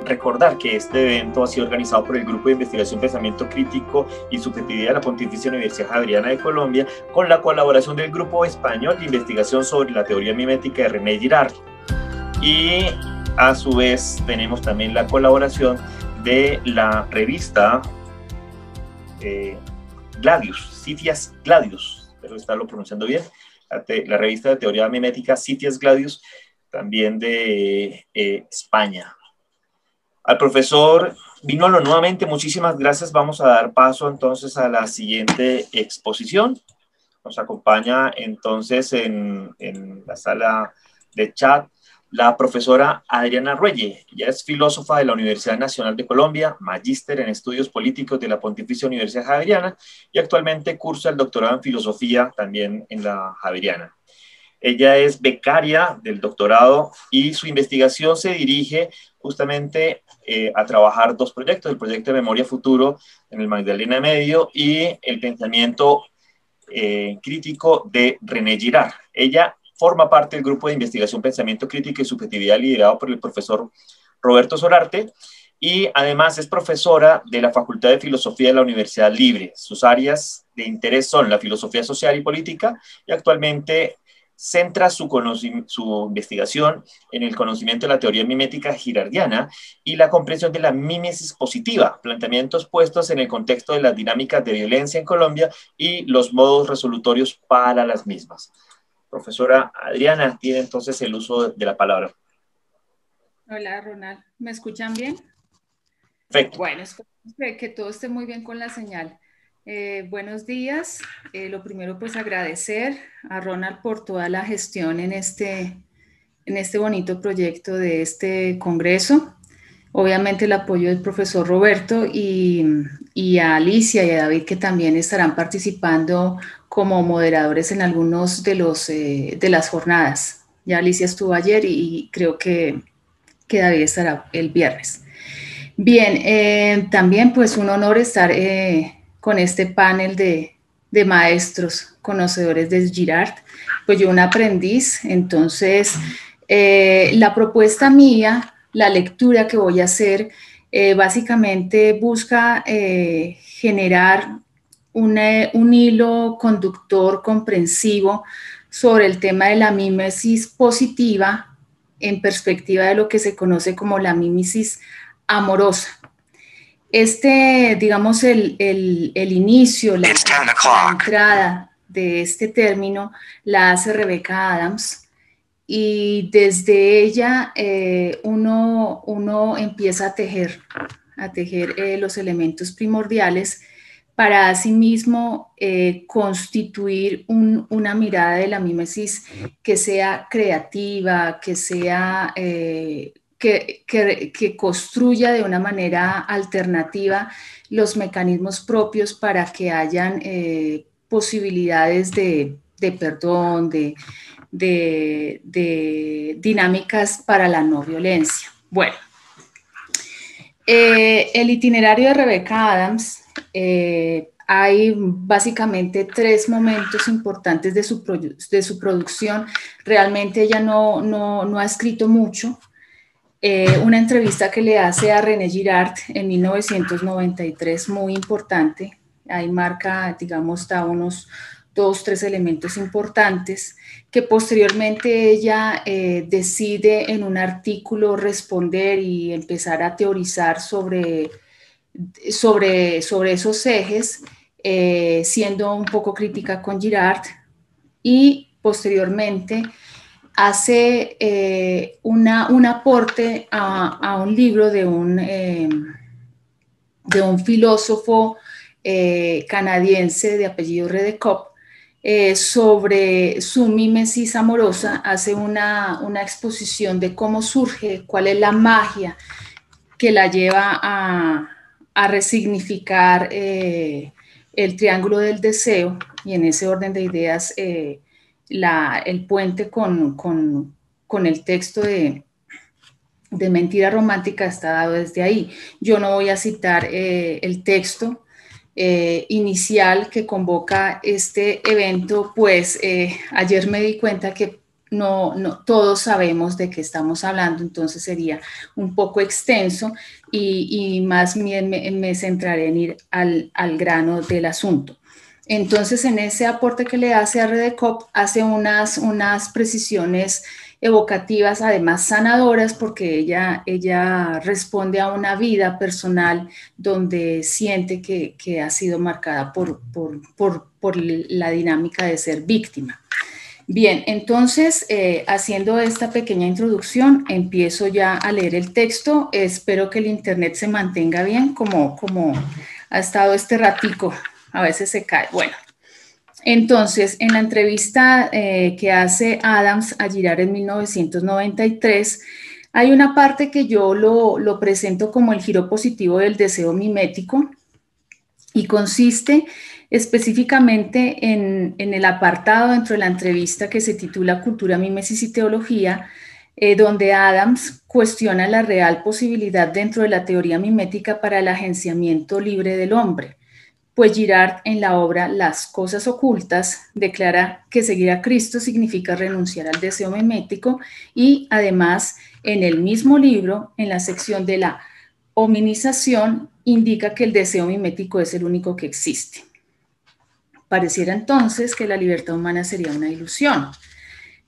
recordar que este evento ha sido organizado por el Grupo de Investigación Pensamiento Crítico y Subjetividad de la Pontificia Universidad Javeriana de Colombia, con la colaboración del Grupo Español de Investigación sobre la Teoría Mimética de René Girard. Y a su vez tenemos también la colaboración de la revista Gladius, Citias Gladius, espero estarlo pronunciando bien, la revista de teoría mimética Citias Gladius, también de España. Al profesor Vinolo, nuevamente muchísimas gracias. Vamos a dar paso entonces a la siguiente exposición. Nos acompaña entonces en la sala de chat la profesora Adriana Reyes. Ella es filósofa de la Universidad Nacional de Colombia, magíster en estudios políticos de la Pontificia Universidad Javeriana y actualmente cursa el doctorado en filosofía también en la Javeriana. Ella es becaria del doctorado y su investigación se dirige justamente a trabajar dos proyectos, el proyecto de Memoria Futuro en el Magdalena Medio y el pensamiento crítico de René Girard. Ella forma parte del grupo de investigación Pensamiento Crítico y Subjetividad liderado por el profesor Roberto Solarte y además es profesora de la Facultad de Filosofía de la Universidad Libre. Sus áreas de interés son la filosofía social y política y actualmente centra su investigación en el conocimiento de la teoría mimética girardiana y la comprensión de la mímesis positiva, planteamientos puestos en el contexto de las dinámicas de violencia en Colombia y los modos resolutorios para las mismas. Profesora Adriana, tiene entonces el uso de la palabra. Hola, Ronald. ¿Me escuchan bien? Perfecto. Bueno, espero que todo esté muy bien con la señal. Buenos días. Lo primero, pues agradecer a Ronald por toda la gestión en este bonito proyecto de este congreso. Obviamente el apoyo del profesor Roberto y a Alicia y a David, que también estarán participando como moderadores en algunos de las jornadas. Ya Alicia estuvo ayer y creo que David estará el viernes. Bien, también pues un honor estar con este panel de maestros conocedores de Girard. Pues yo una aprendiz, entonces la propuesta mía, la lectura que voy a hacer, básicamente busca generar un hilo conductor comprensivo sobre el tema de la mímesis positiva en perspectiva de lo que se conoce como la mímesis amorosa. Digamos, el inicio, la entrada de este término la hace Rebecca Adams y desde ella uno empieza a tejer los elementos primordiales para asimismo constituir una mirada de la mímesis que sea creativa, que sea que construya de una manera alternativa los mecanismos propios para que hayan posibilidades de perdón, de dinámicas para la no violencia. Bueno, el itinerario de Rebecca Adams, hay básicamente tres momentos importantes de su producción. Realmente ella no ha escrito mucho. Una entrevista que le hace a René Girard en 1993, muy importante. Ahí marca, digamos, da unos 2-3 elementos importantes que posteriormente ella decide en un artículo responder y empezar a teorizar sobre esos ejes, siendo un poco crítica con Girard y posteriormente hace un aporte a un libro de un filósofo canadiense de apellido Redekop sobre su mímesis amorosa. Hace una exposición de cómo surge, cuál es la magia que la lleva a resignificar el triángulo del deseo, y en ese orden de ideas el puente con el texto de Mentira Romántica está dado desde ahí. Yo no voy a citar el texto inicial que convoca este evento, pues ayer me di cuenta que no todos sabemos de qué estamos hablando, entonces sería un poco extenso y más bien me centraré en ir al grano del asunto. Entonces, en ese aporte que le hace a Redecop, hace unas precisiones evocativas, además sanadoras, porque ella responde a una vida personal donde siente que ha sido marcada por la dinámica de ser víctima. Bien, entonces, haciendo esta pequeña introducción, empiezo ya a leer el texto. Espero que el internet se mantenga bien, como ha estado este ratico. A veces se cae. Bueno, entonces, en la entrevista que hace Adams a Girard en 1993, hay una parte que yo lo presento como el giro positivo del deseo mimético y consiste específicamente en el apartado dentro de la entrevista que se titula Cultura, Mimesis y Teología, donde Adams cuestiona la real posibilidad dentro de la teoría mimética para el agenciamiento libre del hombre. Pues Girard, en la obra Las cosas ocultas, declara que seguir a Cristo significa renunciar al deseo mimético y además en el mismo libro, en la sección de la hominización, indica que el deseo mimético es el único que existe. Pareciera entonces que la libertad humana sería una ilusión.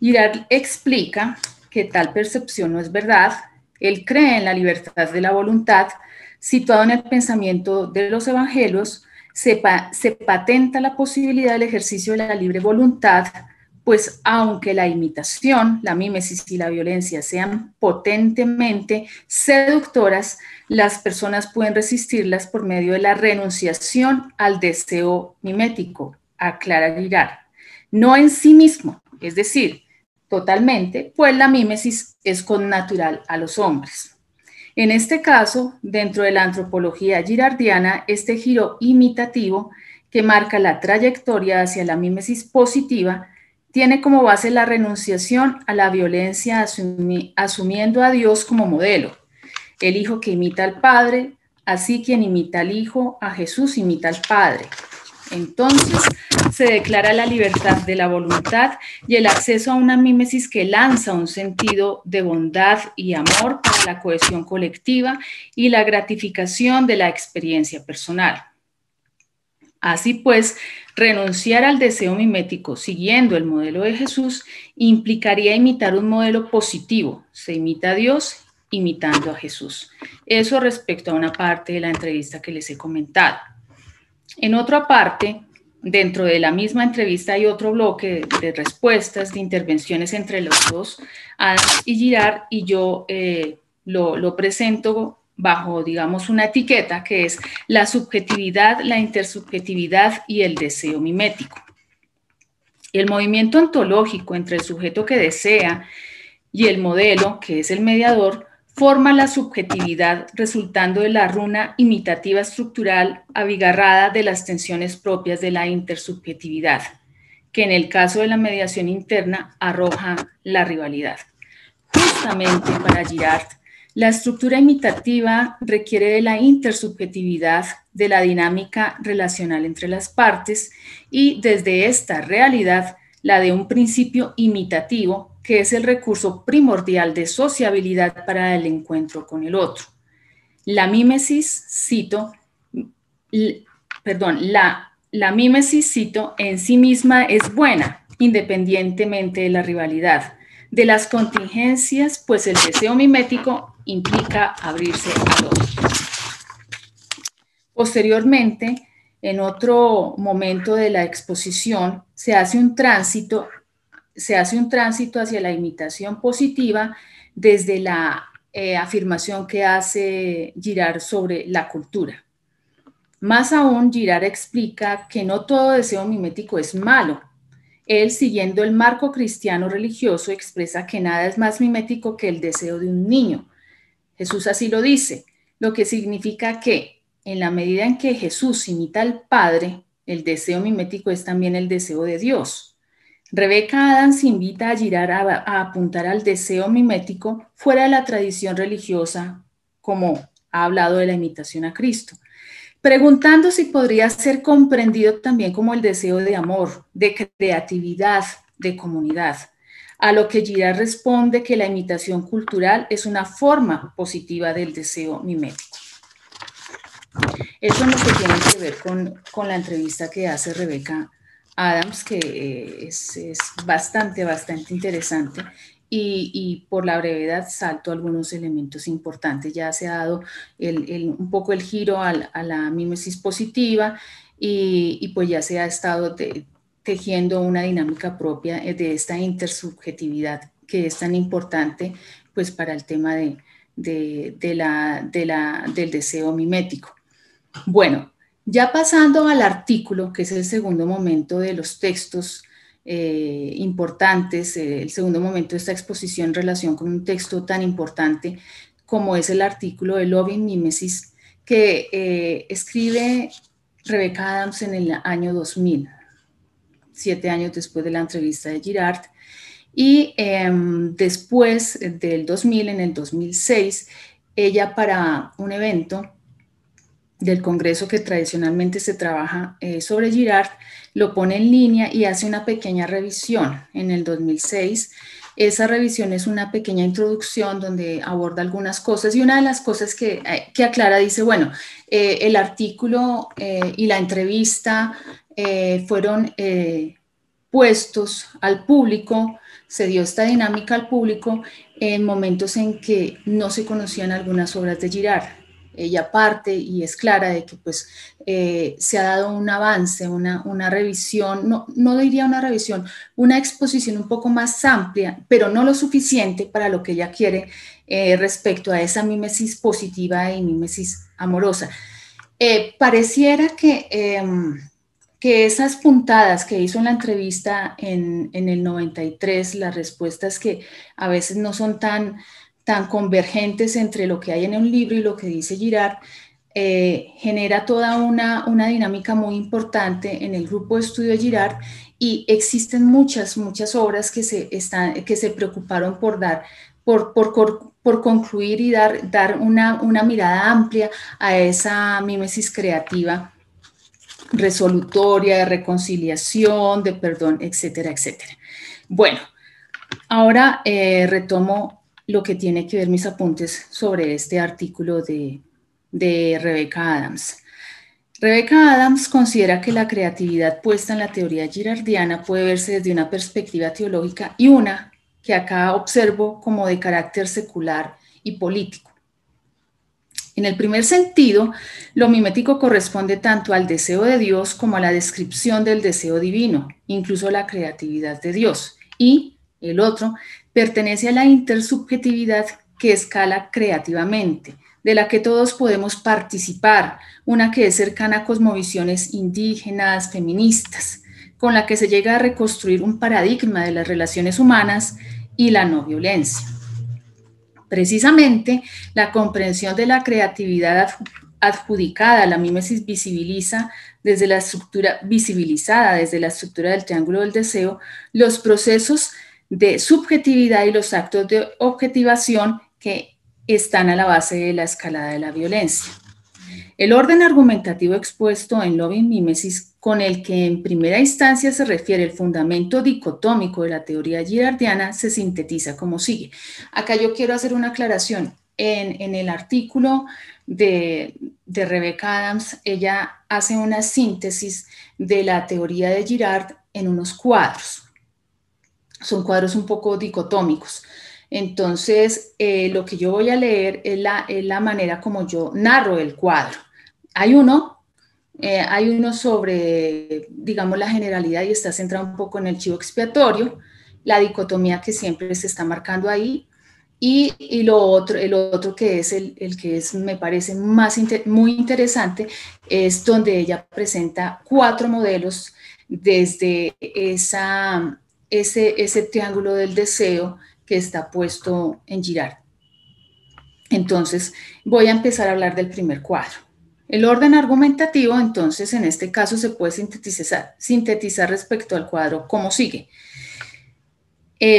Girard explica que tal percepción no es verdad. Él cree en la libertad de la voluntad, situado en el pensamiento de los evangelios. Se patenta la posibilidad del ejercicio de la libre voluntad, pues aunque la imitación, la mímesis y la violencia sean potentemente seductoras, las personas pueden resistirlas por medio de la renunciación al deseo mimético, aclara Girard. No en sí mismo, es decir, totalmente, pues la mímesis es connatural a los hombres. En este caso, dentro de la antropología girardiana, este giro imitativo que marca la trayectoria hacia la mímesis positiva tiene como base la renunciación a la violencia asumiendo a Dios como modelo. El hijo que imita al padre, así quien imita al hijo, a Jesús imita al padre. Entonces se declara la libertad de la voluntad y el acceso a una mímesis que lanza un sentido de bondad y amor para la cohesión colectiva y la gratificación de la experiencia personal. Así pues, renunciar al deseo mimético siguiendo el modelo de Jesús implicaría imitar un modelo positivo. Se imita a Dios imitando a Jesús. Eso respecto a una parte de la entrevista que les he comentado. En otra parte, dentro de la misma entrevista hay otro bloque de respuestas, de intervenciones entre los dos, Adams y Girard, y yo lo presento bajo, digamos, una etiqueta que es la subjetividad, la intersubjetividad y el deseo mimético. El movimiento ontológico entre el sujeto que desea y el modelo, que es el mediador, forma la subjetividad resultando de la runa imitativa estructural abigarrada de las tensiones propias de la intersubjetividad, que en el caso de la mediación interna arroja la rivalidad. Justamente para Girard, la estructura imitativa requiere de la intersubjetividad, de la dinámica relacional entre las partes y desde esta realidad, la de un principio imitativo que es el recurso primordial de sociabilidad para el encuentro con el otro. La mímesis, la mímesis, cito, en sí misma es buena, independientemente de la rivalidad, de las contingencias, pues el deseo mimético implica abrirse al otro. Posteriormente, en otro momento de la exposición, se hace un tránsito hacia la imitación positiva desde la afirmación que hace Girard sobre la cultura. Más aún, Girard explica que no todo deseo mimético es malo. Él, siguiendo el marco cristiano religioso, expresa que nada es más mimético que el deseo de un niño. Jesús así lo dice, lo que significa que en la medida en que Jesús imita al Padre, el deseo mimético es también el deseo de Dios. Rebecca Adams invita a Girard a apuntar al deseo mimético fuera de la tradición religiosa, como ha hablado de la imitación a Cristo, preguntando si podría ser comprendido también como el deseo de amor, de creatividad, de comunidad. a lo que Girard responde que la imitación cultural es una forma positiva del deseo mimético. Eso es lo que tiene que ver con la entrevista que hace Rebecca Adams, que es bastante interesante. Y por la brevedad salto algunos elementos importantes. Ya se ha dado un poco el giro a la mímesis positiva y pues ya se ha estado tejiendo una dinámica propia de esta intersubjetividad que es tan importante pues para el tema del deseo mimético. Bueno, ya pasando al artículo, que es el segundo momento de los textos importantes, el segundo momento de esta exposición en relación con un texto tan importante como es el artículo de Loving Mimesis, que escribe Rebecca Adams en el año 2000, 7 años después de la entrevista de Girard, y después del 2000, en el 2006, ella para un evento del Congreso que tradicionalmente se trabaja sobre Girard, lo pone en línea y hace una pequeña revisión en el 2006. Esa revisión es una pequeña introducción donde aborda algunas cosas y una de las cosas que aclara dice, bueno, el artículo y la entrevista fueron puestos al público, se dio esta dinámica al público en momentos en que no se conocían algunas obras de Girard. Ella parte y es clara de que pues, se ha dado un avance, una revisión, no diría una revisión, una exposición un poco más amplia, pero no lo suficiente para lo que ella quiere respecto a esa mímesis positiva y mímesis amorosa. Pareciera que esas puntadas que hizo en la entrevista en el 93, las respuestas que a veces no son tan convergentes entre lo que hay en un libro y lo que dice Girard, genera toda una dinámica muy importante en el grupo de estudio de Girard y existen muchas obras que se preocuparon por concluir y dar una mirada amplia a esa mímesis creativa, resolutoria, de reconciliación, de perdón, etcétera, etcétera. Bueno, ahora retomo lo que tiene que ver mis apuntes sobre este artículo de Rebecca Adams. Rebecca Adams considera que la creatividad puesta en la teoría girardiana puede verse desde una perspectiva teológica y una que acá observo como de carácter secular y político. En el primer sentido, lo mimético corresponde tanto al deseo de Dios como a la descripción del deseo divino, incluso la creatividad de Dios. Y el otro pertenece a la intersubjetividad que escala creativamente, de la que todos podemos participar, una que es cercana a cosmovisiones indígenas, feministas, con la que se llega a reconstruir un paradigma de las relaciones humanas y la no violencia. Precisamente, la comprensión de la creatividad adjudicada a la mímesis visibilizada desde la estructura del triángulo del deseo, los procesos de subjetividad y los actos de objetivación que están a la base de la escalada de la violencia. El orden argumentativo expuesto en Loving Mimesis, con el que en primera instancia se refiere el fundamento dicotómico de la teoría girardiana, se sintetiza como sigue. Acá yo quiero hacer una aclaración. En el artículo de Rebecca Adams, ella hace una síntesis de la teoría de Girard en unos cuadros. Son cuadros un poco dicotómicos. Entonces, lo que yo voy a leer es la manera como yo narro el cuadro. Hay uno sobre, digamos, la generalidad y está centrado un poco en el chivo expiatorio, la dicotomía que siempre se está marcando ahí, y el otro que es el que me parece muy interesante, es donde ella presenta 4 modelos desde ese triángulo del deseo que está puesto en Girard. Entonces, voy a empezar a hablar del primer cuadro. El orden argumentativo, entonces, en este caso se puede sintetizar respecto al cuadro como sigue.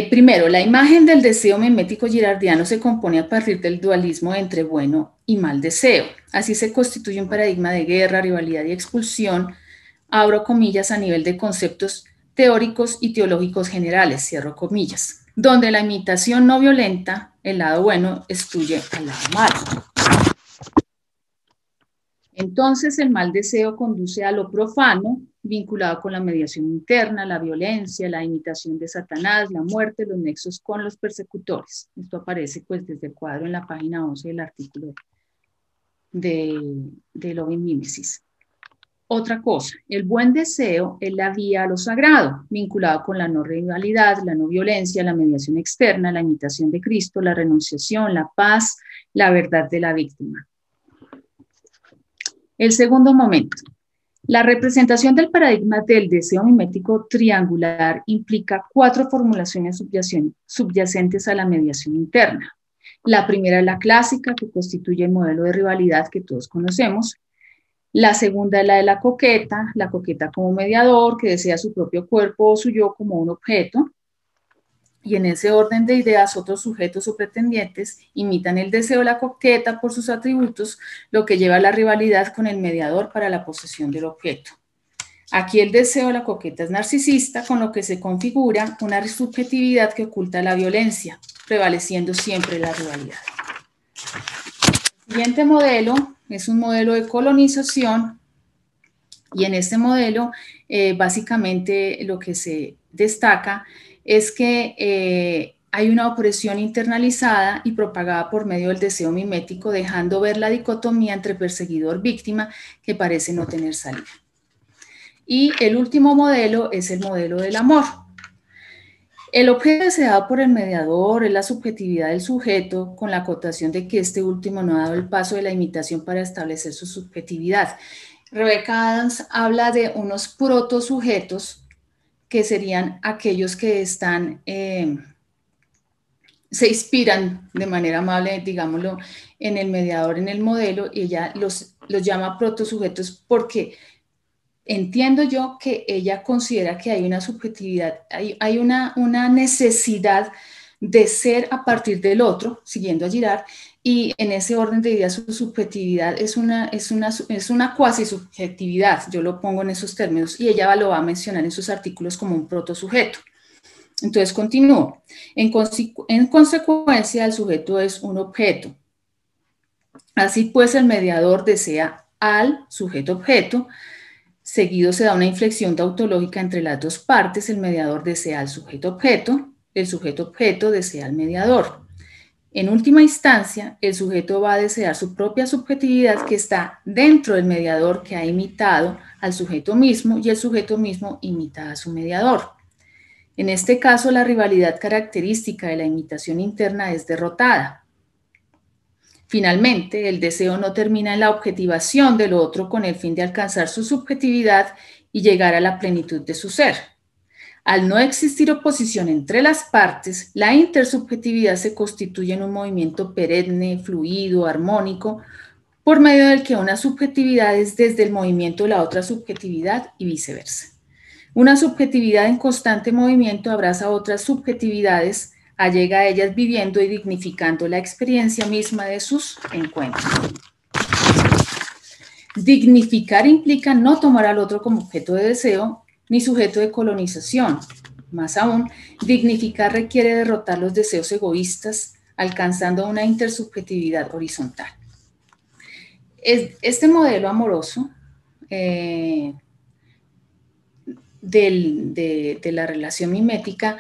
Primero, la imagen del deseo mimético girardiano se compone a partir del dualismo entre bueno y mal deseo. Así se constituye un paradigma de guerra, rivalidad y expulsión, abro comillas, a nivel de conceptos teóricos y teológicos generales, cierro comillas. donde la imitación no violenta, el lado bueno, excluye al lado malo. Entonces, el mal deseo conduce a lo profano, vinculado con la mediación interna, la violencia, la imitación de Satanás, la muerte, los nexos con los persecutores. Esto aparece pues desde el cuadro en la página 11 del artículo de Loving Mimesis. Otra cosa, el buen deseo es la vía a lo sagrado, vinculado con la no rivalidad, la no violencia, la mediación externa, la imitación de Cristo, la renunciación, la paz, la verdad de la víctima. El segundo momento. La representación del paradigma del deseo mimético triangular implica 4 formulaciones subyacentes a la mediación interna. La primera es la clásica, que constituye el modelo de rivalidad que todos conocemos. La segunda es la de la coqueta como mediador, que desea su propio cuerpo o su yo como un objeto. Y en ese orden de ideas, otros sujetos o pretendientes imitan el deseo de la coqueta por sus atributos, lo que lleva a la rivalidad con el mediador para la posesión del objeto. Aquí el deseo de la coqueta es narcisista, con lo que se configura una subjetividad que oculta la violencia, prevaleciendo siempre la rivalidad. El siguiente modelo es un modelo de colonización, y en este modelo básicamente lo que se destaca es que hay una opresión internalizada y propagada por medio del deseo mimético, dejando ver la dicotomía entre perseguidor-víctima que parece no tener salida. Y el último modelo es el modelo del amor. El objeto deseado por el mediador es la subjetividad del sujeto, con la acotación de que este último no ha dado el paso de la imitación para establecer su subjetividad. Rebecca Adams habla de unos protosujetos que serían aquellos que están, se inspiran de manera amable, digámoslo, en el mediador, en el modelo, y ella los llama protosujetos porque entiendo yo que ella considera que hay una subjetividad, hay una necesidad de ser a partir del otro, siguiendo a Girard, y en ese orden de ideas su subjetividad es una cuasi subjetividad, yo lo pongo en esos términos, y ella lo va a mencionar en sus artículos como un protosujeto. Entonces continúo. En consecuencia, el sujeto es un objeto. Así pues, el mediador desea al sujeto objeto. Seguido se da una inflexión tautológica entre las dos partes. El mediador desea al sujeto objeto. El sujeto objeto desea al mediador. En última instancia, el sujeto va a desear su propia subjetividad que está dentro del mediador que ha imitado al sujeto mismo, y el sujeto mismo imita a su mediador. En este caso, la rivalidad característica de la imitación interna es derrotada. Finalmente, el deseo no termina en la objetivación del otro con el fin de alcanzar su subjetividad y llegar a la plenitud de su ser. Al no existir oposición entre las partes, la intersubjetividad se constituye en un movimiento perenne, fluido, armónico, por medio del que una subjetividad es desde el movimiento de la otra subjetividad y viceversa. Una subjetividad en constante movimiento abraza otras subjetividades, allega a ellas viviendo y dignificando la experiencia misma de sus encuentros. Dignificar implica no tomar al otro como objeto de deseo ni sujeto de colonización. Más aún, dignificar requiere derrotar los deseos egoístas, alcanzando una intersubjetividad horizontal. Este modelo amoroso de la relación mimética,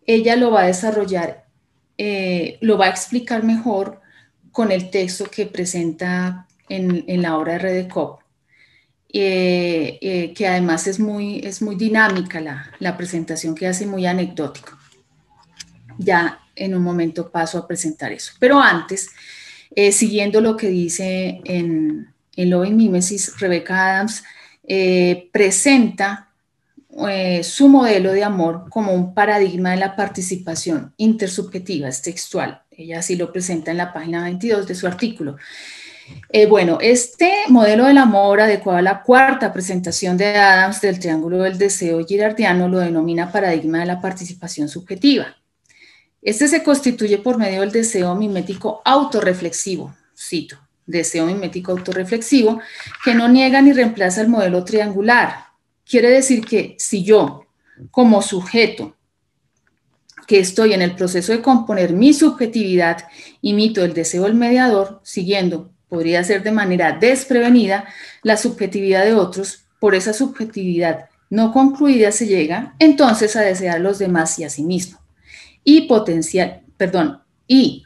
ella lo va a desarrollar, lo va a explicar mejor con el texto que presenta en la obra de Redekop, que además es muy dinámica la presentación que hace, muy anecdótico. Ya en un momento paso a presentar eso. Pero antes, siguiendo lo que dice en Loving Mimesis, Rebecca Adams presenta su modelo de amor como un paradigma de la participación intersubjetiva, es textual. Ella así lo presenta en la página 22 de su artículo. Bueno, este modelo del amor, adecuado a la cuarta presentación de Adams del triángulo del deseo girardiano, lo denomina paradigma de la participación subjetiva. Este se constituye por medio del deseo mimético autorreflexivo, cito, deseo mimético autorreflexivo, que no niega ni reemplaza el modelo triangular. Quiere decir que si yo, como sujeto, que estoy en el proceso de componer mi subjetividad, imito el deseo del mediador, siguiendo, podría ser de manera desprevenida, la subjetividad de otros. Por esa subjetividad no concluida se llega entonces a desear a los demás y a sí mismo. Y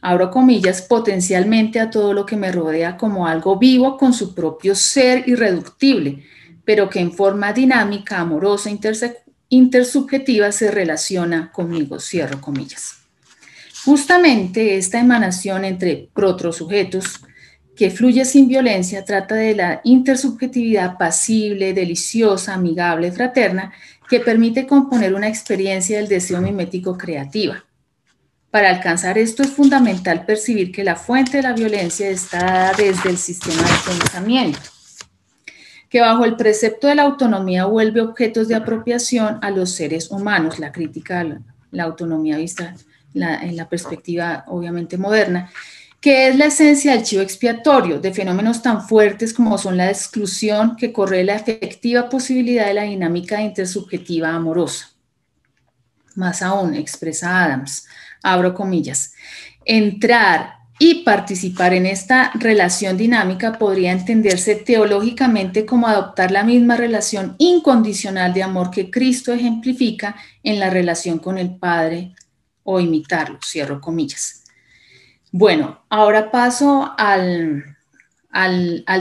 abro comillas, potencialmente a todo lo que me rodea como algo vivo con su propio ser irreductible, pero que en forma dinámica, amorosa, intersubjetiva se relaciona conmigo, cierro comillas. Justamente esta emanación entre protosujetos que fluye sin violencia trata de la intersubjetividad pasible, deliciosa, amigable, fraterna, que permite componer una experiencia del deseo mimético creativa. Para alcanzar esto es fundamental percibir que la fuente de la violencia está dada desde el sistema de pensamiento, que bajo el precepto de la autonomía vuelve objetos de apropiación a los seres humanos. La crítica a la autonomía vista en la perspectiva obviamente moderna, que es la esencia del chivo expiatorio de fenómenos tan fuertes como son la exclusión que corre la efectiva posibilidad de la dinámica intersubjetiva amorosa. Más aún, expresa Adams, abro comillas, entrar y participar en esta relación dinámica podría entenderse teológicamente como adoptar la misma relación incondicional de amor que Cristo ejemplifica en la relación con el Padre o imitarlo, cierro comillas. Bueno, ahora paso al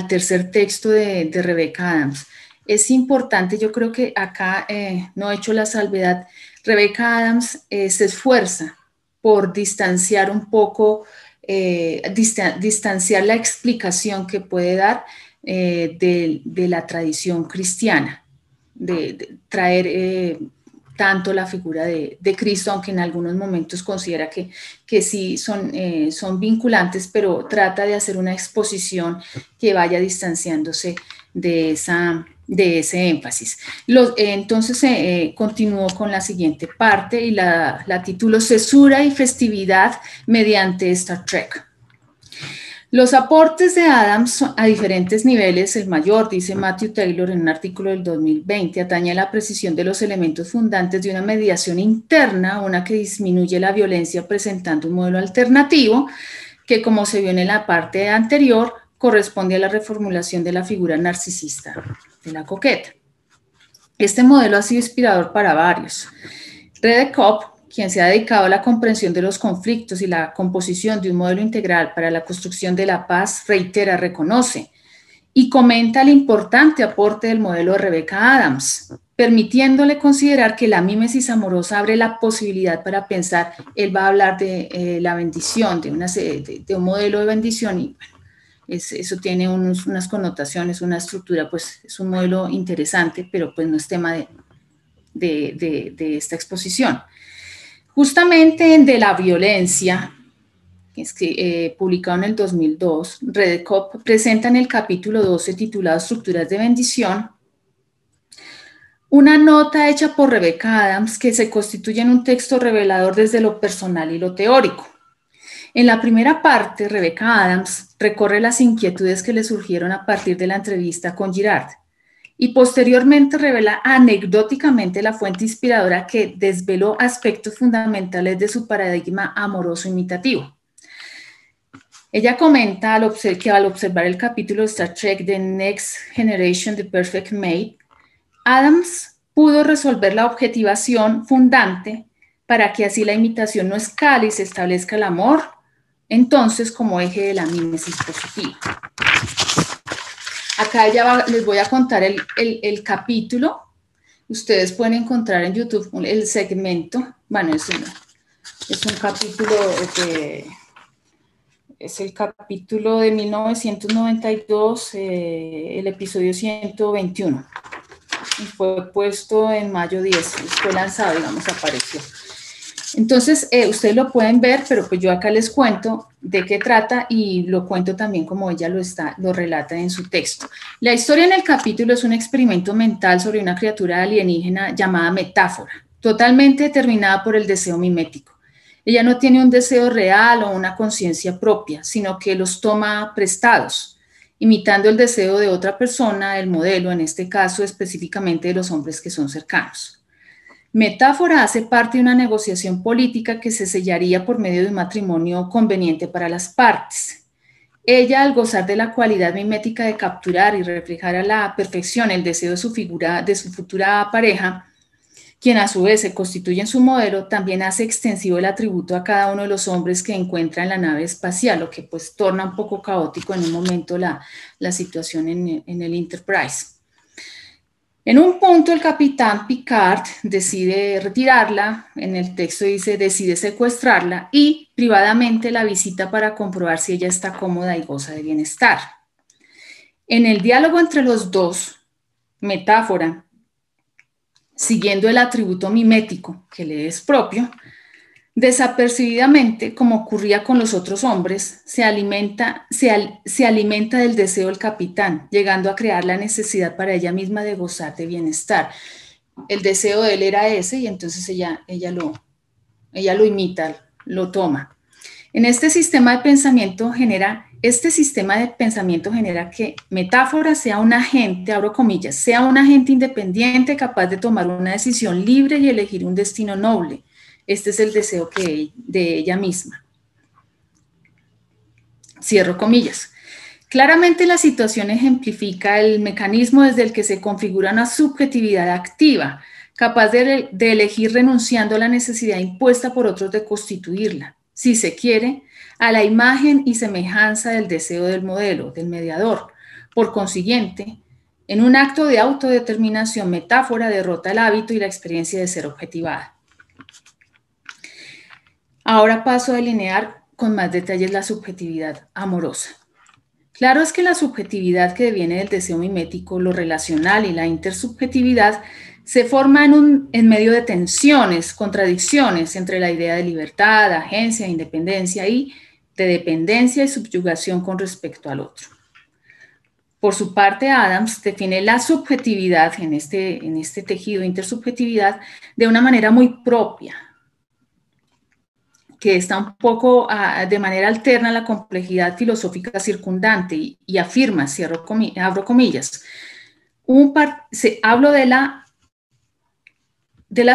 tercer texto de Rebecca Adams. Es importante, yo creo que acá no he hecho la salvedad. Rebecca Adams se esfuerza por distanciar un poco, distanciar la explicación que puede dar de la tradición cristiana, de traer tanto la figura de Cristo, aunque en algunos momentos considera que sí son vinculantes, pero trata de hacer una exposición que vaya distanciándose de ese énfasis. Entonces continúo con la siguiente parte y la titulo Cesura y festividad mediante Star Trek. Los aportes de Adams a diferentes niveles, el mayor, dice Matthew Taylor en un artículo del 2020, atañe a la precisión de los elementos fundantes de una mediación interna, una que disminuye la violencia presentando un modelo alternativo que, como se vio en la parte anterior, corresponde a la reformulación de la figura narcisista de la coqueta. Este modelo ha sido inspirador para varios. Rede Kopp, quien se ha dedicado a la comprensión de los conflictos y la composición de un modelo integral para la construcción de la paz, reitera, reconoce y comenta el importante aporte del modelo de Rebecca Adams, permitiéndole considerar que la mímesis amorosa abre la posibilidad para pensar. Él va a hablar de la bendición, de un modelo de bendición y bueno, eso tiene unas connotaciones, una estructura, pues es un modelo interesante, pero pues no es tema de esta exposición. Justamente de la violencia, publicado en el 2002, Rede Kopp presenta en el capítulo 12 titulado Estructuras de bendición, una nota hecha por Rebecca Adams que se constituye en un texto revelador desde lo personal y lo teórico. En la primera parte, Rebecca Adams recorre las inquietudes que le surgieron a partir de la entrevista con Girard y posteriormente revela anecdóticamente la fuente inspiradora que desveló aspectos fundamentales de su paradigma amoroso imitativo. Ella comenta que al observar el capítulo de Star Trek The Next Generation, The Perfect Mate, Adams pudo resolver la objetivación fundante para que así la imitación no escale y se establezca el amor, entonces como eje de la mímesis positiva. Acá les voy a contar el capítulo. Ustedes pueden encontrar en YouTube el segmento. Bueno, es un capítulo es el capítulo de 1992, el episodio 121. Y fue puesto en mayo 10, fue lanzado, digamos, apareció. Entonces, ustedes lo pueden ver, pero pues yo acá les cuento de qué trata y lo cuento también como ella lo relata en su texto. La historia en el capítulo es un experimento mental sobre una criatura alienígena llamada Metáfora, totalmente determinada por el deseo mimético. Ella no tiene un deseo real o una conciencia propia, sino que los toma prestados, imitando el deseo de otra persona, el modelo, en este caso específicamente de los hombres que son cercanos. Metáfora hace parte de una negociación política que se sellaría por medio de un matrimonio conveniente para las partes. Ella, al gozar de la cualidad mimética de capturar y reflejar a la perfección el deseo de su futura pareja, quien a su vez se constituye en su modelo, también hace extensivo el atributo a cada uno de los hombres que encuentra en la nave espacial, lo que pues torna un poco caótico en un momento la situación en el Enterprise. En un punto el capitán Picard decide retirarla, en el texto dice decide secuestrarla y privadamente la visita para comprobar si ella está cómoda y goza de bienestar. En el diálogo entre los dos, Metáfora, siguiendo el atributo mimético que le es propio, desapercibidamente, como ocurría con los otros hombres, se alimenta del deseo del capitán, llegando a crear la necesidad para ella misma de gozar de bienestar. El deseo de él era ese y entonces ella lo imita, lo toma. En este sistema de pensamiento genera que Metáfora sea un agente, abro comillas, sea un agente independiente capaz de tomar una decisión libre y elegir un destino noble. Este es el deseo de ella misma. Cierro comillas. Claramente la situación ejemplifica el mecanismo desde el que se configura una subjetividad activa, capaz de elegir renunciando a la necesidad impuesta por otros de constituirla, si se quiere, a la imagen y semejanza del deseo del modelo, del mediador. Por consiguiente, en un acto de autodeterminación, Metáfora derrota el hábito y la experiencia de ser objetivada. Ahora paso a delinear con más detalles la subjetividad amorosa. Claro es que la subjetividad que deviene del deseo mimético, lo relacional y la intersubjetividad se forma en medio de tensiones, contradicciones entre la idea de libertad, agencia, independencia y de dependencia y subyugación con respecto al otro. Por su parte, Adams define la subjetividad en este tejido de intersubjetividad de una manera muy propia, que está un poco de manera alterna a la complejidad filosófica circundante y afirma, abro comillas, hablo de la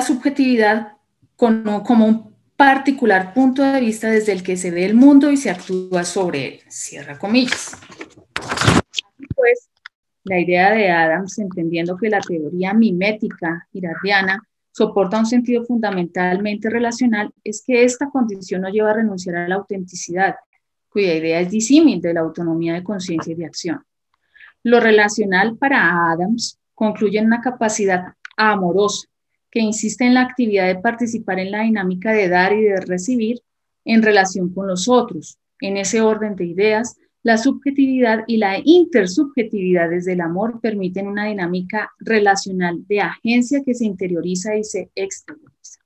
subjetividad como un particular punto de vista desde el que se ve el mundo y se actúa sobre él, cierra comillas. Pues, la idea de Adams, entendiendo que la teoría mimética girardiana soporta un sentido fundamentalmente relacional, es que esta condición no lleva a renunciar a la autenticidad, cuya idea es disímil de la autonomía de conciencia y de acción. Lo relacional para Adams concluye en una capacidad amorosa que insiste en la actividad de participar en la dinámica de dar y de recibir en relación con los otros. En ese orden de ideas, la subjetividad y la intersubjetividad desde el amor permiten una dinámica relacional de agencia que se interioriza y se exterioriza.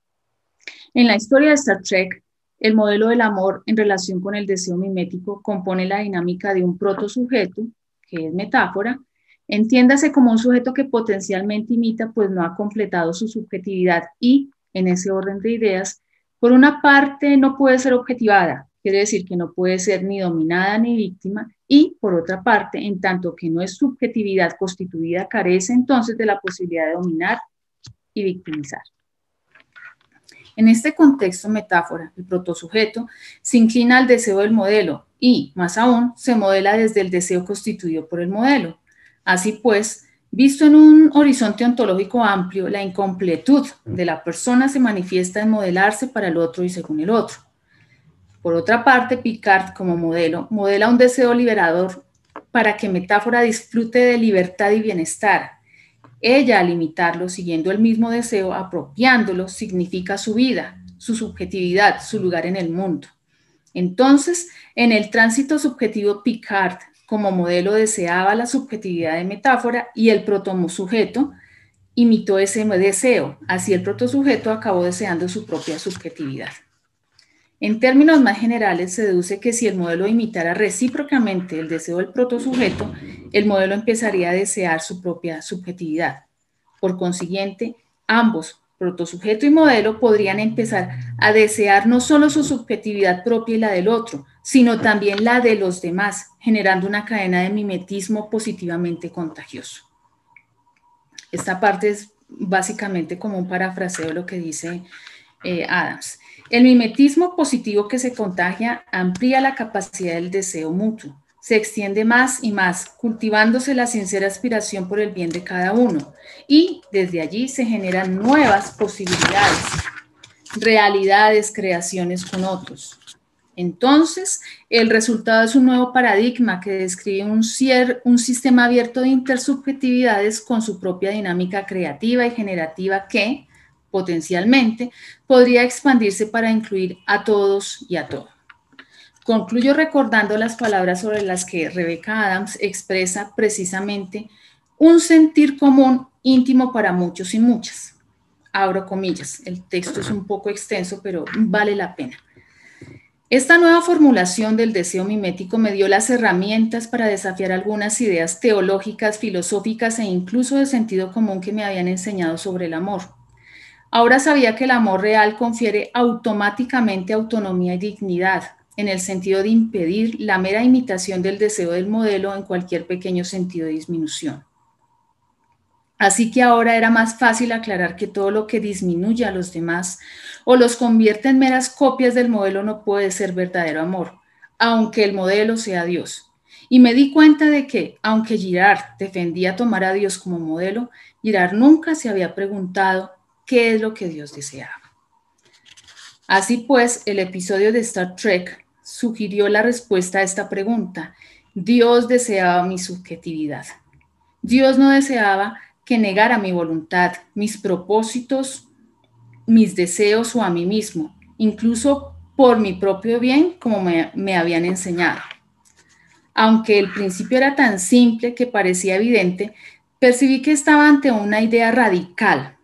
En la historia de Star Trek, el modelo del amor en relación con el deseo mimético compone la dinámica de un protosujeto, que es Metáfora, entiéndase como un sujeto que potencialmente imita, pues no ha completado su subjetividad y, en ese orden de ideas, por una parte no puede ser objetivada, quiere decir que no puede ser ni dominada ni víctima, y por otra parte, en tanto que no es subjetividad constituida, carece entonces de la posibilidad de dominar y victimizar. En este contexto Metáfora, el protosujeto se inclina al deseo del modelo y, más aún, se modela desde el deseo constituido por el modelo. Así pues, visto en un horizonte ontológico amplio, la incompletud de la persona se manifiesta en modelarse para el otro y según el otro. Por otra parte, Picard, como modelo, modela un deseo liberador para que Metáfora disfrute de libertad y bienestar. Ella, al imitarlo, siguiendo el mismo deseo, apropiándolo, significa su vida, su subjetividad, su lugar en el mundo. Entonces, en el tránsito subjetivo, Picard, como modelo, deseaba la subjetividad de Metáfora y el protosujeto imitó ese deseo. Así el protosujeto acabó deseando su propia subjetividad. En términos más generales, se deduce que si el modelo imitara recíprocamente el deseo del protosujeto, el modelo empezaría a desear su propia subjetividad. Por consiguiente, ambos, protosujeto y modelo, podrían empezar a desear no solo su subjetividad propia y la del otro, sino también la de los demás, generando una cadena de mimetismo positivamente contagioso. Esta parte es básicamente como un parafraseo de lo que dice Adams. El mimetismo positivo que se contagia amplía la capacidad del deseo mutuo. Se extiende más y más, cultivándose la sincera aspiración por el bien de cada uno. Y desde allí se generan nuevas posibilidades, realidades, creaciones con otros. Entonces, el resultado es un nuevo paradigma que describe un sistema abierto de intersubjetividades con su propia dinámica creativa y generativa que, potencialmente, podría expandirse para incluir a todos y a todo. Concluyo recordando las palabras sobre las que Rebecca Adams expresa precisamente un sentir común íntimo para muchos y muchas. Abro comillas, el texto es un poco extenso, pero vale la pena. Esta nueva formulación del deseo mimético me dio las herramientas para desafiar algunas ideas teológicas, filosóficas e incluso de sentido común que me habían enseñado sobre el amor. Ahora sabía que el amor real confiere automáticamente autonomía y dignidad, en el sentido de impedir la mera imitación del deseo del modelo en cualquier pequeño sentido de disminución. Así que ahora era más fácil aclarar que todo lo que disminuye a los demás o los convierte en meras copias del modelo no puede ser verdadero amor, aunque el modelo sea Dios. Y me di cuenta de que, aunque Girard defendía tomar a Dios como modelo, Girard nunca se había preguntado qué es lo que Dios deseaba. Así pues, el episodio de Star Trek sugirió la respuesta a esta pregunta. Dios deseaba mi subjetividad. Dios no deseaba que negara mi voluntad, mis propósitos, mis deseos o a mí mismo, incluso por mi propio bien, como me habían enseñado. Aunque el principio era tan simple que parecía evidente, percibí que estaba ante una idea radical.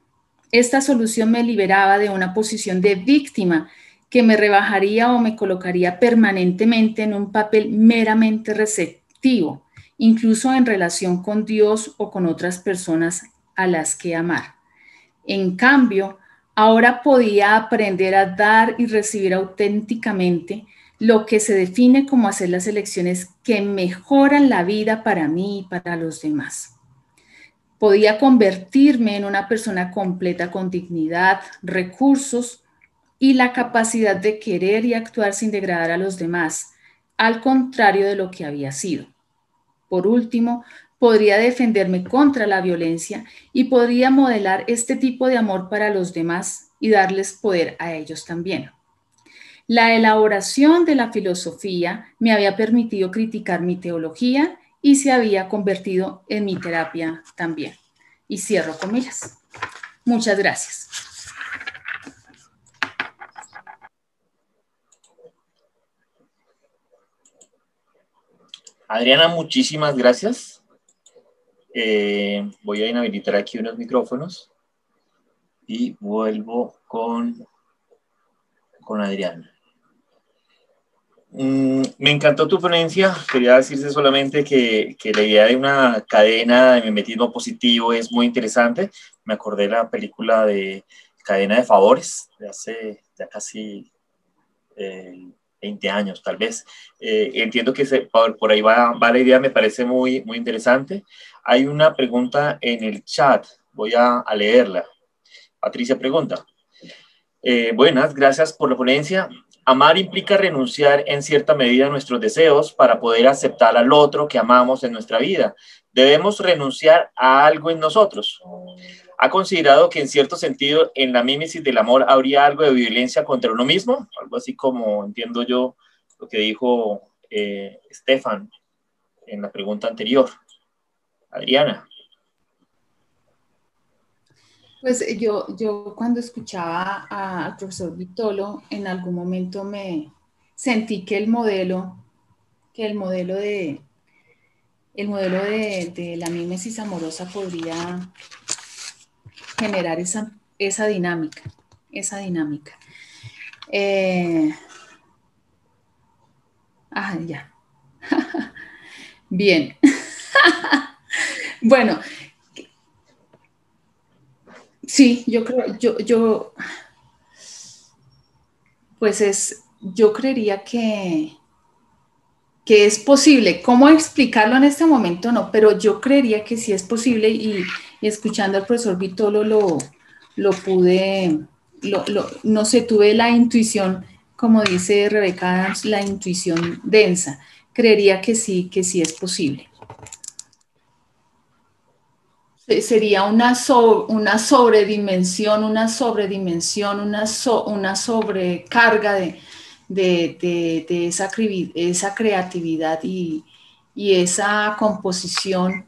Esta solución me liberaba de una posición de víctima que me rebajaría o me colocaría permanentemente en un papel meramente receptivo, incluso en relación con Dios o con otras personas a las que amar. En cambio, ahora podía aprender a dar y recibir auténticamente lo que se define como hacer las elecciones que mejoran la vida para mí y para los demás. Podía convertirme en una persona completa con dignidad, recursos y la capacidad de querer y actuar sin degradar a los demás, al contrario de lo que había sido. Por último, podría defenderme contra la violencia y podría modelar este tipo de amor para los demás y darles poder a ellos también. La elaboración de la filosofía me había permitido criticar mi teología y se había convertido en mi terapia también. Y cierro comillas. Muchas gracias. Adriana, muchísimas gracias. Voy a inhabilitar aquí unos micrófonos y vuelvo con Adriana. Me encantó tu ponencia. Quería decirse solamente que la idea de una cadena de mimetismo positivo es muy interesante. Me acordé de la película de Cadena de Favores de hace ya casi 20 años, tal vez. Entiendo que por ahí va la idea, me parece muy, muy interesante. Hay una pregunta en el chat, voy a leerla. Patricia pregunta. Buenas, gracias por la ponencia. Amar implica renunciar en cierta medida a nuestros deseos para poder aceptar al otro que amamos en nuestra vida. Debemos renunciar a algo en nosotros. ¿Ha considerado que en cierto sentido en la mímesis del amor habría algo de violencia contra uno mismo? Algo así como entiendo yo lo que dijo Stefan en la pregunta anterior. Adriana. Pues yo cuando escuchaba al profesor Vitolo, en algún momento me sentí que el modelo de la mímesis amorosa podría generar esa dinámica. Ya. Bien. Bueno, sí, yo creo, yo creería que es posible. ¿Cómo explicarlo en este momento? No, pero yo creería que sí es posible y y escuchando al profesor Vitolo lo pude, no sé, tuve la intuición, como dice Rebeca Adams, la intuición densa. Creería que sí es posible. Sería una sobredimensión, una sobrecarga de esa creatividad y esa composición,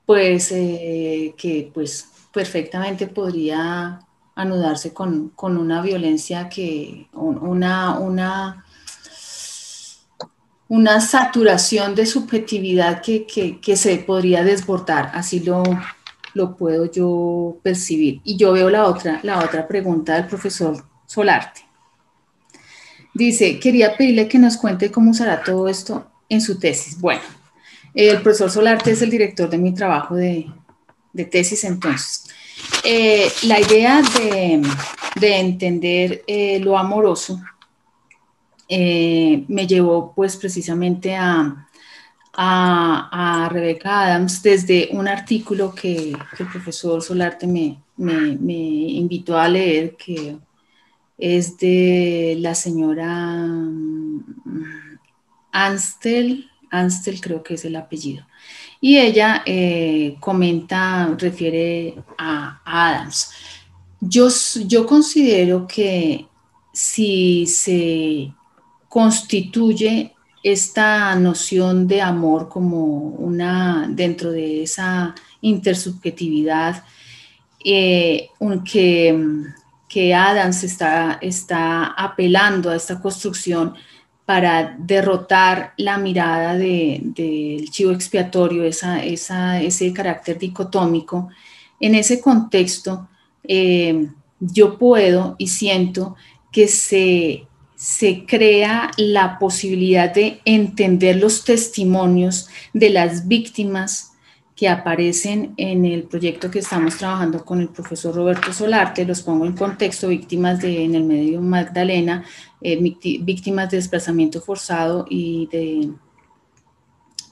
pues que pues perfectamente podría anudarse con una violencia una saturación de subjetividad que se podría desbordar, así lo puedo yo percibir. Y yo veo la otra pregunta del profesor Solarte. Dice, quería pedirle que nos cuente cómo usará todo esto en su tesis. Bueno, el profesor Solarte es el director de mi trabajo de tesis, entonces. La idea de entender lo amoroso me llevó pues precisamente a Rebeca Adams desde un artículo que el profesor Solarte me invitó a leer, que es de la señora Anstel creo que es el apellido, y ella refiere a Adams. Yo considero que si se constituye esta noción de amor como dentro de esa intersubjetividad que Adams está apelando a esta construcción para derrotar la mirada del chivo expiatorio, ese carácter dicotómico. En ese contexto, yo puedo y siento que se crea la posibilidad de entender los testimonios de las víctimas que aparecen en el proyecto que estamos trabajando con el profesor Roberto Solarte. Los pongo en contexto: víctimas en el medio Magdalena, víctimas de desplazamiento forzado y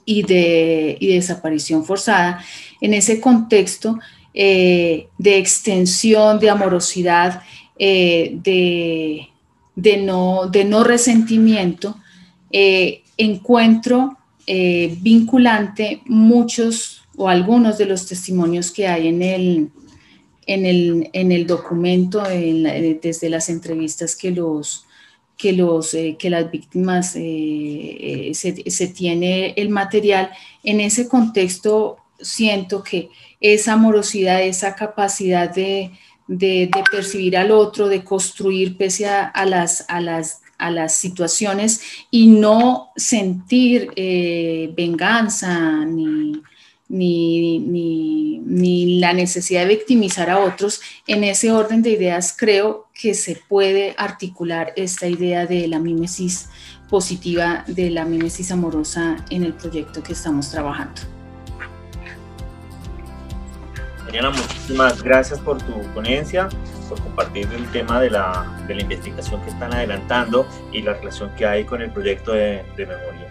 de desaparición forzada. En ese contexto de extensión, de amorosidad, de no resentimiento, encuentro vinculante muchos o algunos de los testimonios que hay en el documento, desde las entrevistas que las víctimas se tiene el material. En ese contexto siento que esa amorosidad, esa capacidad de percibir al otro, de construir pese a las situaciones y no sentir venganza ni la necesidad de victimizar a otros. En ese orden de ideas creo que se puede articular esta idea de la mímesis positiva, de la mímesis amorosa en el proyecto que estamos trabajando. Mariana, muchísimas gracias por tu ponencia, por compartir el tema de la investigación que están adelantando y la relación que hay con el proyecto de memoria.